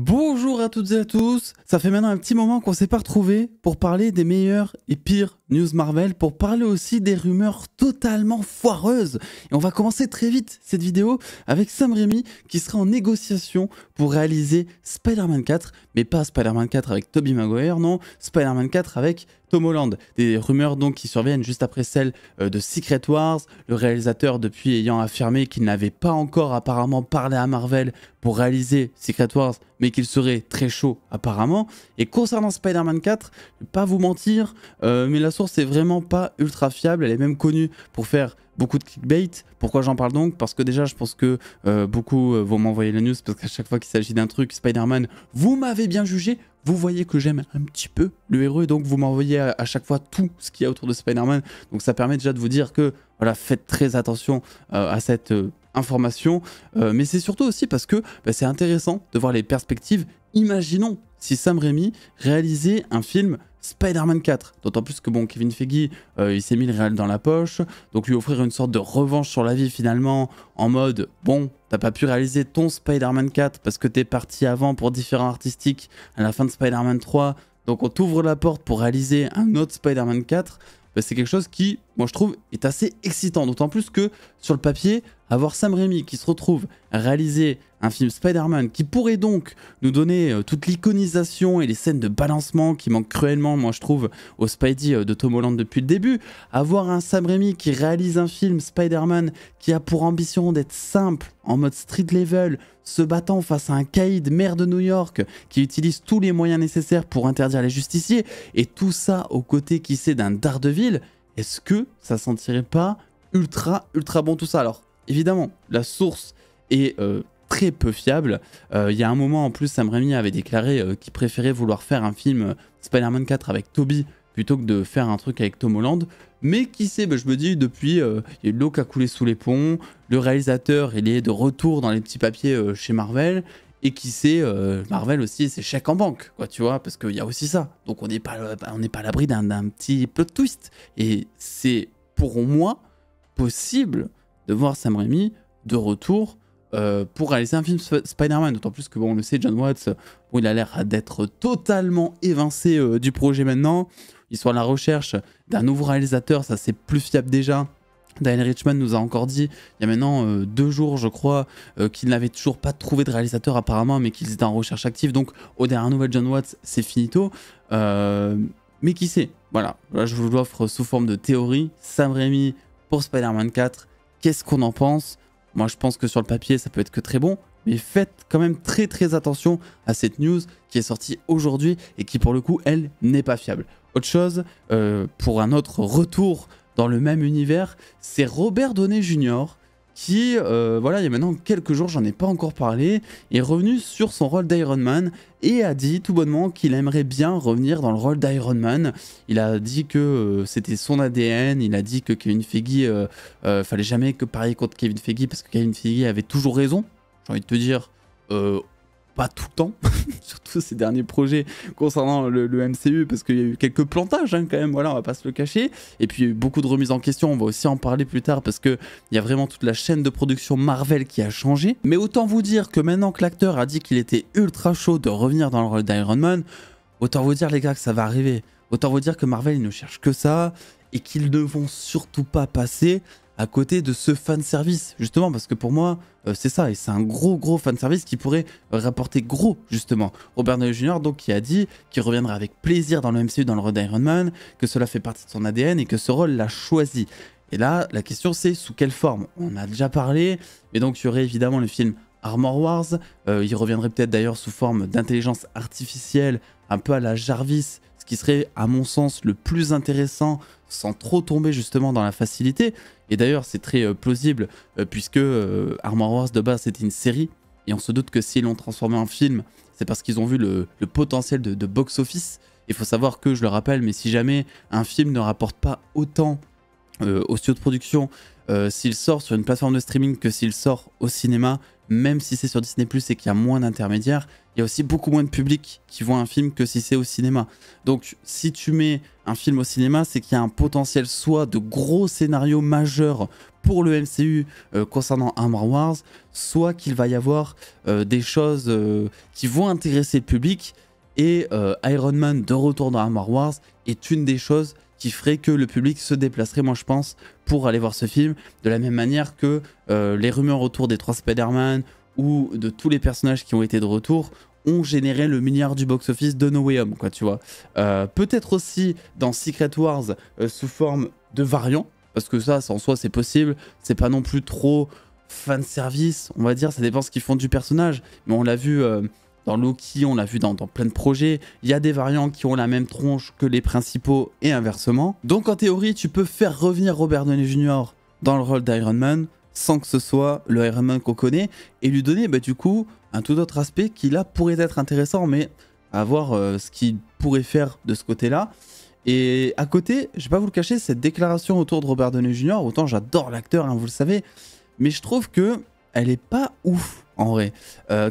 Bonjour à toutes et à tous, ça fait maintenant un petit moment qu'on s'est pas retrouvés pour parler des meilleures et pires news Marvel, pour parler aussi des rumeurs totalement foireuses. Et on va commencer très vite cette vidéo avec Sam Raimi qui sera en négociation pour réaliser Spider-Man 4, mais pas Spider-Man 4 avec Tobey Maguire, non, Spider-Man 4 avec Tom Holland. Des rumeurs donc qui surviennent juste après celle de Secret Wars, le réalisateur depuis ayant affirmé qu'il n'avait pas encore apparemment parlé à Marvel pour réaliser Secret Wars, mais qu'il serait très chaud apparemment. Et concernant Spider-Man 4, je vais pas vous mentir, mais la source est vraiment pas ultra fiable, elle est même connue pour faire beaucoup de clickbait. Pourquoi j'en parle donc? Parce que déjà je pense que beaucoup vont m'envoyer la news, parce qu'à chaque fois qu'il s'agit d'un truc Spider-Man, vous m'avez bien jugé, vous voyez que j'aime un petit peu le héros, et donc vous m'envoyez à chaque fois tout ce qu'il y a autour de Spider-Man. Donc ça permet déjà de vous dire que voilà, faites très attention à cette information, mais c'est surtout aussi parce que c'est intéressant de voir les perspectives. Imaginons si Sam Raimi réalisait un film Spider-Man 4, d'autant plus que bon, Kevin Feige il s'est mis le réel dans la poche, donc lui offrir une sorte de revanche sur la vie finalement, en mode bon, t'as pas pu réaliser ton Spider-Man 4 parce que t'es parti avant pour différents artistiques à la fin de Spider-Man 3, donc on t'ouvre la porte pour réaliser un autre Spider-Man 4. C'est quelque chose qui, moi je trouve, est assez excitant, d'autant plus que sur le papier, avoir Sam Raimi qui se retrouve à réaliser un film Spider-Man qui pourrait donc nous donner toute l'iconisation et les scènes de balancement qui manquent cruellement, moi je trouve, au Spidey de Tom Holland depuis le début. Avoir un Sam Raimi qui réalise un film Spider-Man qui a pour ambition d'être simple, en mode street level, se battant face à un caïd maire de New York qui utilise tous les moyens nécessaires pour interdire les justiciers, et tout ça aux côtés, qui sait, d'un Daredevil. Est-ce que ça sentirait pas ultra bon tout ça? Alors évidemment, la source est très peu fiable. Il y a un moment en plus, Sam Raimi avait déclaré qu'il préférait vouloir faire un film Spider-Man 4 avec Tobey plutôt que de faire un truc avec Tom Holland. Mais qui sait, je me dis, depuis, il y a eu de l'eau qui a coulé sous les ponts, le réalisateur il est de retour dans les petits papiers chez Marvel, et qui sait, Marvel aussi, c'est chèque en banque, quoi, tu vois, parce qu'il y a aussi ça. Donc on n'est pas à l'abri d'un petit plot twist. Et c'est pour moi possible de voir Sam Raimi de retour pour réaliser un film Spider-Man, d'autant plus que bon, on le sait, John Watts, bon, il a l'air d'être totalement évincé du projet maintenant. Ils sont à la recherche d'un nouveau réalisateur, ça c'est plus fiable déjà. Daniel Richman nous a encore dit, il y a maintenant 2 jours je crois, qu'ils n'avaient toujours pas trouvé de réalisateur apparemment, mais qu'ils étaient en recherche active. Donc au dernier nouvel John Watts, c'est finito. Mais qui sait, voilà, là, je vous l'offre sous forme de théorie. Sam Raimi pour Spider-Man 4, qu'est-ce qu'on en pense? Moi je pense que sur le papier ça peut être que très bon, mais faites quand même très attention à cette news qui est sortie aujourd'hui et qui pour le coup elle n'est pas fiable. Autre chose, pour un autre retour dans le même univers, c'est Robert Downey Jr. qui, voilà, il y a maintenant quelques jours, j'en ai pas encore parlé, est revenu sur son rôle d'Iron Man et a dit tout bonnement qu'il aimerait bien revenir dans le rôle d'Iron Man. Il a dit que c'était son ADN, il a dit que Kevin Feige, fallait jamais que parier contre Kevin Feige parce que Kevin Feige avait toujours raison. J'ai envie de te dire, pas tout le temps, surtout ces derniers projets concernant le MCU, parce qu'il y a eu quelques plantages hein, quand même, voilà, on va pas se le cacher, et puis il y a eu beaucoup de remises en question, on va aussi en parler plus tard, parce qu'il y a vraiment toute la chaîne de production Marvel qui a changé. Mais autant vous dire que maintenant que l'acteur a dit qu'il était ultra chaud de revenir dans le rôle d'Iron Man, autant vous dire les gars que ça va arriver, autant vous dire que Marvel ils ne cherchent que ça, et qu'ils ne vont surtout pas passer à côté de ce fanservice, justement, parce que pour moi, c'est ça, et c'est un gros fanservice qui pourrait rapporter gros, justement. Robert Downey Jr., donc, qui a dit qu'il reviendra avec plaisir dans le MCU, dans le rôle d'Iron Man, que cela fait partie de son ADN et que ce rôle l'a choisi. Et là, la question c'est sous quelle forme? On a déjà parlé, mais donc il y aurait évidemment le film Armor Wars, il reviendrait peut-être d'ailleurs sous forme d'intelligence artificielle, un peu à la Jarvis, ce qui serait, à mon sens, le plus intéressant, sans trop tomber justement dans la facilité. Et d'ailleurs, c'est très plausible, puisque Armor Wars de base c'était une série, et on se doute que s'ils l'ont transformé en film, c'est parce qu'ils ont vu le potentiel de box-office. Il faut savoir que, je le rappelle, mais si jamais un film ne rapporte pas autant au studio de production s'il sort sur une plateforme de streaming que s'il sort au cinéma, même si c'est sur Disney+ et qu'il y a moins d'intermédiaires, il y a aussi beaucoup moins de public qui voit un film que si c'est au cinéma. Donc si tu mets un film au cinéma, c'est qu'il y a un potentiel soit de gros scénarios majeurs pour le MCU concernant Armor Wars, soit qu'il va y avoir des choses qui vont intéresser le public, et Iron Man de retour dans Armor Wars est une des choses qui ferait que le public se déplacerait, moi je pense, pour aller voir ce film, de la même manière que les rumeurs autour des 3 Spider-Man ou de tous les personnages qui ont été de retour ont généré le milliard du box-office de No Way Home, quoi, tu vois. Peut-être aussi dans Secret Wars sous forme de variants, parce que ça en soi c'est possible, c'est pas non plus trop fan service, on va dire, ça dépend ce qu'ils font du personnage, mais on l'a vu dans Loki, on l'a vu dans plein de projets, il y a des variants qui ont la même tronche que les principaux et inversement. Donc en théorie, tu peux faire revenir Robert Downey Jr. dans le rôle d'Iron Man sans que ce soit le Iron Man qu'on connaît et lui donner du coup un tout autre aspect qui là pourrait être intéressant, mais à voir ce qu'il pourrait faire de ce côté-là. Et à côté, je vais pas vous le cacher, cette déclaration autour de Robert Downey Jr., autant j'adore l'acteur, hein, vous le savez, mais je trouve que elle est pas ouf en vrai.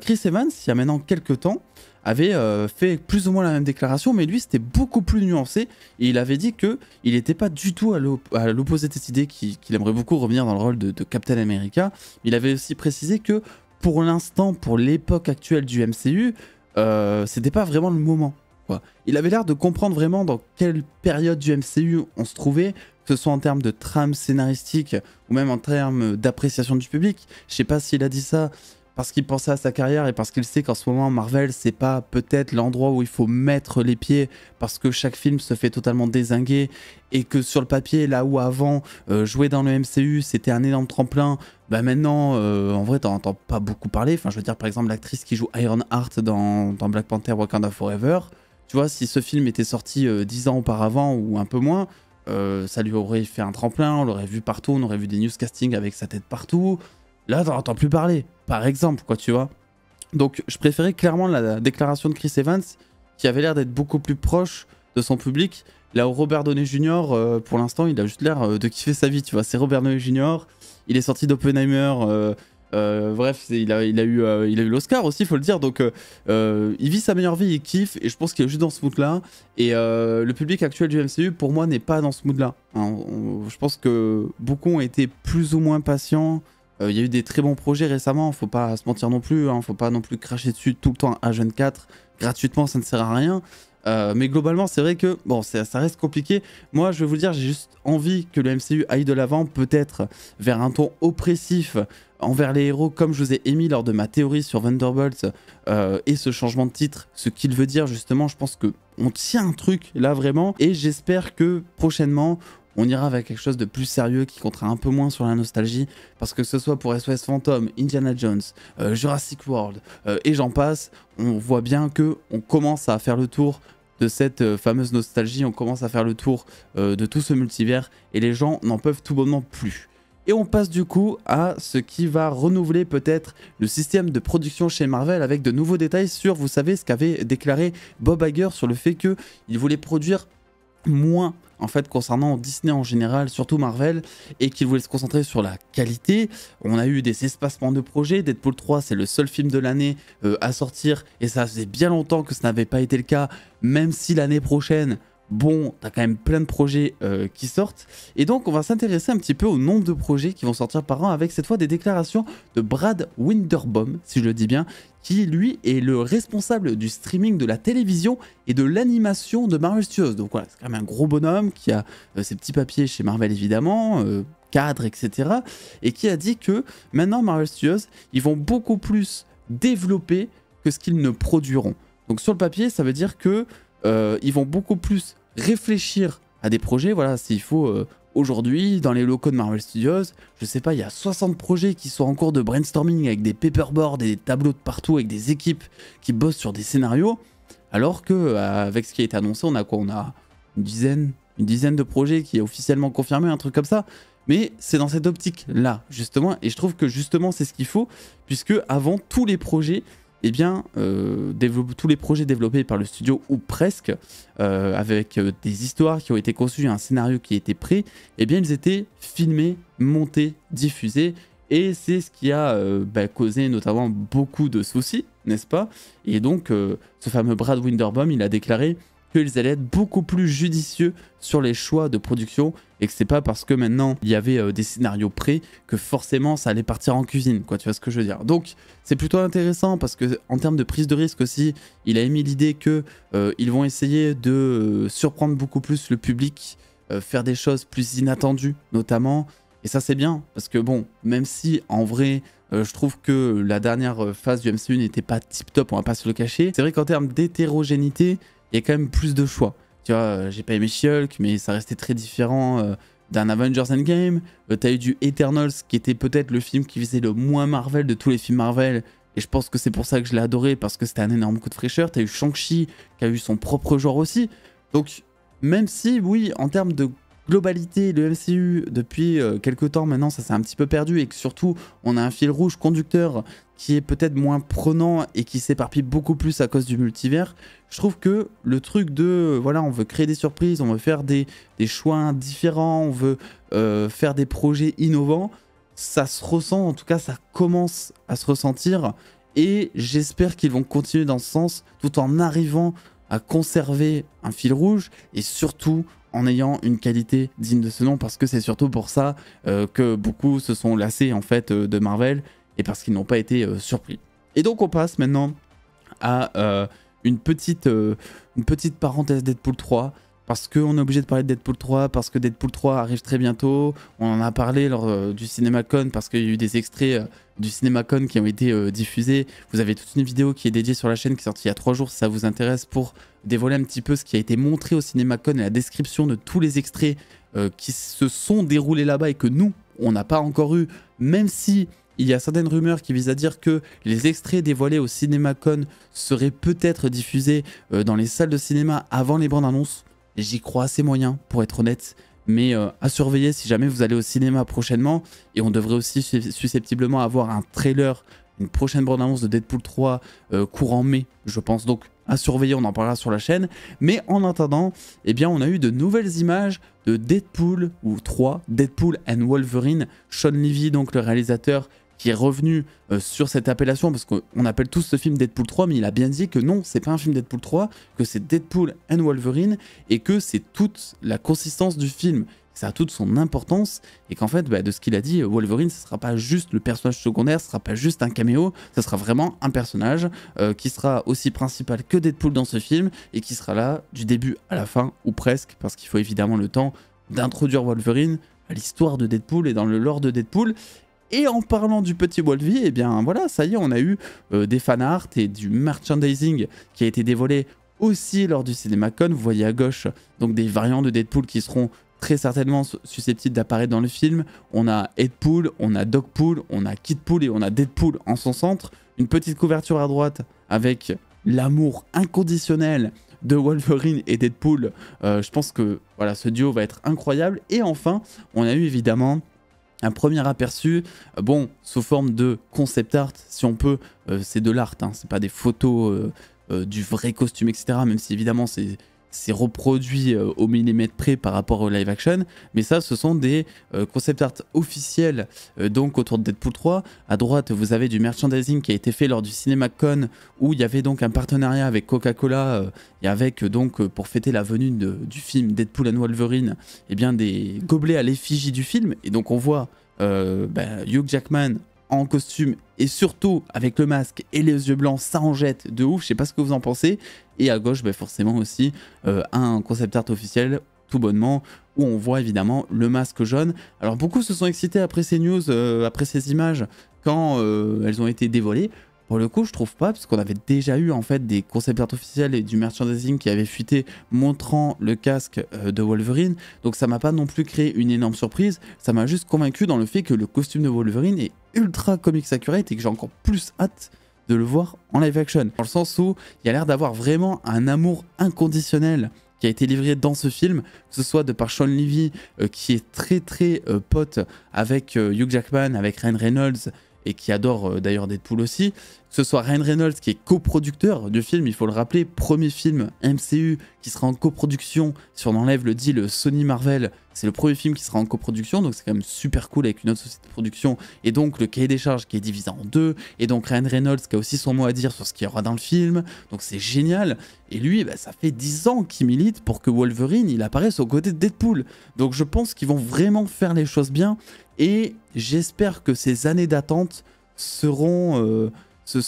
Chris Evans, il y a maintenant quelques temps, avait fait plus ou moins la même déclaration, mais lui c'était beaucoup plus nuancé et il avait dit que il n'était pas du tout à l'opposé de cette idée qu'il aimerait beaucoup revenir dans le rôle de Captain America. Il avait aussi précisé que pour l'instant, pour l'époque actuelle du MCU, c'était pas vraiment le moment, quoi. Il avait l'air de comprendre vraiment dans quelle période du MCU on se trouvait, que ce soit en termes de trame scénaristique ou même en termes d'appréciation du public. Je sais pas s'il a dit ça parce qu'il pensait à sa carrière et parce qu'il sait qu'en ce moment Marvel c'est pas peut-être l'endroit où il faut mettre les pieds parce que chaque film se fait totalement dézinguer et que sur le papier là où avant jouer dans le MCU c'était un énorme tremplin, bah maintenant en vrai t'en entends pas beaucoup parler. Enfin je veux dire par exemple l'actrice qui joue Ironheart dans Black Panther Wakanda Forever, tu vois, si ce film était sorti 10 ans auparavant ou un peu moins, ça lui aurait fait un tremplin, on l'aurait vu partout, on aurait vu des newscastings avec sa tête partout. Là, t'en entends plus parler, par exemple, quoi, tu vois. Donc, je préférais clairement la déclaration de Chris Evans, qui avait l'air d'être beaucoup plus proche de son public. Là où Robert Downey Jr., pour l'instant, il a juste l'air de kiffer sa vie, tu vois. C'est Robert Downey Jr., il est sorti d'Oppenheimer, bref, il a eu l'Oscar aussi, il faut le dire. Donc, il vit sa meilleure vie, il kiffe, et je pense qu'il est juste dans ce mood-là. Et le public actuel du MCU, pour moi, n'est pas dans ce mood-là. Hein. Je pense que beaucoup ont été plus ou moins patients. Il y a eu des très bons projets récemment, faut pas se mentir non plus, hein, faut pas non plus cracher dessus tout le temps à Jeune 4. Gratuitement, ça ne sert à rien. Mais globalement, c'est vrai que bon, ça reste compliqué. Moi, je vais vous le dire, j'ai juste envie que le MCU aille de l'avant, peut-être vers un ton oppressif envers les héros, comme je vous ai émis lors de ma théorie sur Thunderbolts et ce changement de titre, ce qu'il veut dire justement. Je pense que on tient un truc là vraiment, et j'espère que prochainement on ira avec quelque chose de plus sérieux qui comptera un peu moins sur la nostalgie, parce que ce soit pour SOS Phantom, Indiana Jones, Jurassic World et j'en passe, on voit bien que on commence à faire le tour de cette fameuse nostalgie, on commence à faire le tour de tout ce multivers et les gens n'en peuvent tout bonnement plus. Et on passe du coup à ce qui va renouveler peut-être le système de production chez Marvel avec de nouveaux détails sur, vous savez, ce qu'avait déclaré Bob Iger sur le fait qu'il voulait produire moins en fait concernant Disney en général, surtout Marvel, et qu'il voulait se concentrer sur la qualité. On a eu des espacements de projets. Deadpool 3 c'est le seul film de l'année à sortir et ça faisait bien longtemps que ce n'avait pas été le cas, même si l'année prochaine, bon, t'as quand même plein de projets qui sortent. Et donc on va s'intéresser un petit peu au nombre de projets qui vont sortir par an, avec cette fois des déclarations de Brad Winderbaum, si je le dis bien, qui lui est le responsable du streaming de la télévision et de l'animation de Marvel Studios. Donc voilà, c'est quand même un gros bonhomme qui a ses petits papiers chez Marvel évidemment, cadre, etc. Et qui a dit que maintenant Marvel Studios, ils vont beaucoup plus développer que ce qu'ils ne produiront. Donc sur le papier, ça veut dire que ils vont beaucoup plus réfléchir à des projets. Voilà, s'il faut aujourd'hui, dans les locaux de Marvel Studios, je sais pas, il y a 60 projets qui sont en cours de brainstorming avec des paperboards et des tableaux de partout, avec des équipes qui bossent sur des scénarios, alors que avec ce qui a été annoncé, on a quoi? On a une dizaine de projets qui est officiellement confirmé, un truc comme ça. Mais c'est dans cette optique-là, justement, et je trouve que justement c'est ce qu'il faut, puisque avant tous les projets, eh bien, tous les projets développés par le studio, ou presque, avec des histoires qui ont été conçues, un scénario qui était prêt, eh bien, ils étaient filmés, montés, diffusés, et c'est ce qui a causé notamment beaucoup de soucis, n'est-ce pas? Et donc, ce fameux Brad Winderbaum, il a déclaré qu'ils allaient être beaucoup plus judicieux sur les choix de production et que c'est pas parce que maintenant il y avait des scénarios prêts que forcément ça allait partir en cuisine, quoi, tu vois ce que je veux dire. Donc c'est plutôt intéressant parce que en termes de prise de risque aussi, il a émis l'idée que ils vont essayer de surprendre beaucoup plus le public, faire des choses plus inattendues notamment, et ça c'est bien parce que bon, même si en vrai je trouve que la dernière phase du MCU n'était pas tip top, on va pas se le cacher, c'est vrai qu'en termes d'hétérogénéité, il y a quand même plus de choix. Tu vois, j'ai pas aimé She-Hulk, mais ça restait très différent d'un Avengers Endgame. T'as eu du Eternals, qui était peut-être le film qui faisait le moins Marvel de tous les films Marvel. Et je pense que c'est pour ça que je l'ai adoré, parce que c'était un énorme coup de fraîcheur. T'as eu Shang-Chi, qui a eu son propre genre aussi. Donc, même si, oui, en termes de globalité, le MCU, depuis quelques temps maintenant, ça s'est un petit peu perdu. Et que surtout, on a un fil rouge conducteur qui est peut-être moins prenant et qui s'éparpille beaucoup plus à cause du multivers. Je trouve que le truc de, voilà, on veut créer des surprises, on veut faire des choix différents, on veut faire des projets innovants, ça se ressent, en tout cas ça commence à se ressentir, et j'espère qu'ils vont continuer dans ce sens, tout en arrivant à conserver un fil rouge, et surtout en ayant une qualité digne de ce nom, parce que c'est surtout pour ça que beaucoup se sont lassés en fait de Marvel, et parce qu'ils n'ont pas été surpris. Et donc on passe maintenant à une petite parenthèse Deadpool 3, parce qu'on est obligé de parler de Deadpool 3, parce que Deadpool 3 arrive très bientôt. On en a parlé lors du CinemaCon, parce qu'il y a eu des extraits du CinemaCon qui ont été diffusés. Vous avez toute une vidéo qui est dédiée sur la chaîne, qui est sortie il y a 3 jours, si ça vous intéresse, pour dévoiler un petit peu ce qui a été montré au CinemaCon et la description de tous les extraits qui se sont déroulés là-bas et que nous, on n'a pas encore eu, même si il y a certaines rumeurs qui visent à dire que les extraits dévoilés au CinemaCon seraient peut-être diffusés dans les salles de cinéma avant les bandes annonces. J'y crois assez moyen, pour être honnête, mais à surveiller si jamais vous allez au cinéma prochainement. Et on devrait aussi susceptiblement avoir un trailer, une prochaine bande-annonce de Deadpool 3 courant mai, je pense. Donc à surveiller, on en parlera sur la chaîne. Mais en attendant, eh bien, on a eu de nouvelles images de Deadpool ou 3, Deadpool and Wolverine. Shawn Levy, donc le réalisateur, qui est revenu sur cette appellation, parce qu'on appelle tous ce film Deadpool 3, mais il a bien dit que non, c'est pas un film Deadpool 3, que c'est Deadpool and Wolverine, et que c'est toute la consistance du film, ça a toute son importance, et qu'en fait, de ce qu'il a dit, Wolverine, ce sera pas juste le personnage secondaire, ce sera pas juste un caméo, ce sera vraiment un personnage qui sera aussi principal que Deadpool dans ce film, et qui sera là du début à la fin, ou presque, parce qu'il faut évidemment le temps d'introduire Wolverine à l'histoire de Deadpool et dans le lore de Deadpool. Et en parlant du petit Wolvie, eh bien voilà, ça y est, on a eu des fanarts et du merchandising qui a été dévoilé aussi lors du CinemaCon. Vous voyez à gauche donc des variants de Deadpool qui seront très certainement susceptibles d'apparaître dans le film. On a Headpool, on a Dogpool, on a Kidpool et on a Deadpool en son centre. Une petite couverture à droite avec l'amour inconditionnel de Wolverine et Deadpool. Je pense que voilà, ce duo va être incroyable. Et enfin, on a eu évidemment un premier aperçu, bon, sous forme de concept art, si on peut, c'est de l'art, hein, c'est pas des photos du vrai costume, etc. Même si évidemment c'est reproduit au millimètre près par rapport au live action, mais ça, ce sont des concept art officiels donc autour de Deadpool 3. À droite, vous avez du merchandising qui a été fait lors du CinemaCon, où il y avait donc un partenariat avec Coca-Cola et avec donc pour fêter la venue du film Deadpool and Wolverine, eh bien des gobelets à l'effigie du film, et donc on voit Hugh Jackman en costume et surtout avec le masque et les yeux blancs, ça en jette de ouf, je sais pas ce que vous en pensez. Et à gauche, forcément aussi un concept art officiel tout bonnement où on voit évidemment le masque jaune. Alors beaucoup se sont excités après ces news, après ces images quand elles ont été dévoilées. Pour le coup, je trouve pas, parce qu'on avait déjà eu en fait des concept art officiels et du merchandising qui avait fuité montrant le casque de Wolverine. Donc ça m'a pas non plus créé une énorme surprise. Ça m'a juste convaincu dans le fait que le costume de Wolverine est ultra comics accurate et que j'ai encore plus hâte de le voir en live action. Dans le sens où il y a l'air d'avoir vraiment un amour inconditionnel qui a été livré dans ce film, que ce soit de par Shawn Levy qui est très pote avec Hugh Jackman, avec Ryan Reynolds, et qui adore d'ailleurs Deadpool aussi, que ce soit Ryan Reynolds qui est coproducteur du film, il faut le rappeler, premier film MCU qui sera en coproduction, si on enlève le deal Sony Marvel, c'est le premier film qui sera en coproduction, donc c'est quand même super cool avec une autre société de production, et donc le cahier des charges qui est divisé en deux, et donc Ryan Reynolds qui a aussi son mot à dire sur ce qu'il y aura dans le film, donc c'est génial, et lui, bah, ça fait 10 ans qu'il milite pour que Wolverine, il apparaisse aux côtés de Deadpool, donc je pense qu'ils vont vraiment faire les choses bien, et j'espère que ces années d'attente seront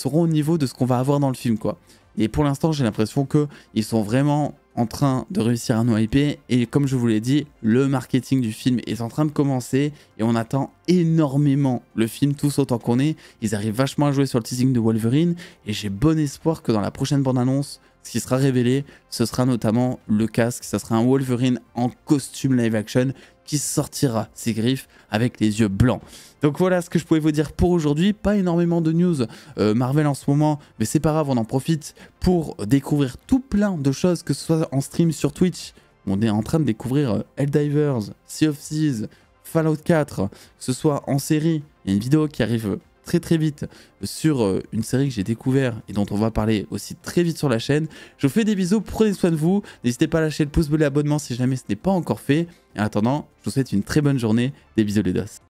au niveau de ce qu'on va avoir dans le film, quoi. Et pour l'instant, j'ai l'impression qu'ils sont vraiment en train de réussir à nous hyper. Et comme je vous l'ai dit, le marketing du film est en train de commencer. Et on attend énormément le film, tous autant qu'on est. Ils arrivent vachement à jouer sur le teasing de Wolverine. Et j'ai bon espoir que dans la prochaine bande-annonce, ce qui sera révélé, ce sera notamment le casque. Ça sera un Wolverine en costume live action qui sortira ses griffes avec les yeux blancs. Donc voilà ce que je pouvais vous dire pour aujourd'hui. Pas énormément de news Marvel en ce moment, mais c'est pas grave, on en profite pour découvrir tout plein de choses, que ce soit en stream sur Twitch. On est en train de découvrir Helldivers, Sea of Thieves, Fallout 4, que ce soit en série. Il y a une vidéo qui arrive très vite sur une série que j'ai découvert et dont on va parler aussi très vite sur la chaîne. Je vous fais des bisous, prenez soin de vous. N'hésitez pas à lâcher le pouce bleu et l'abonnement si jamais ce n'est pas encore fait. Et en attendant, je vous souhaite une très bonne journée. Des bisous les dos.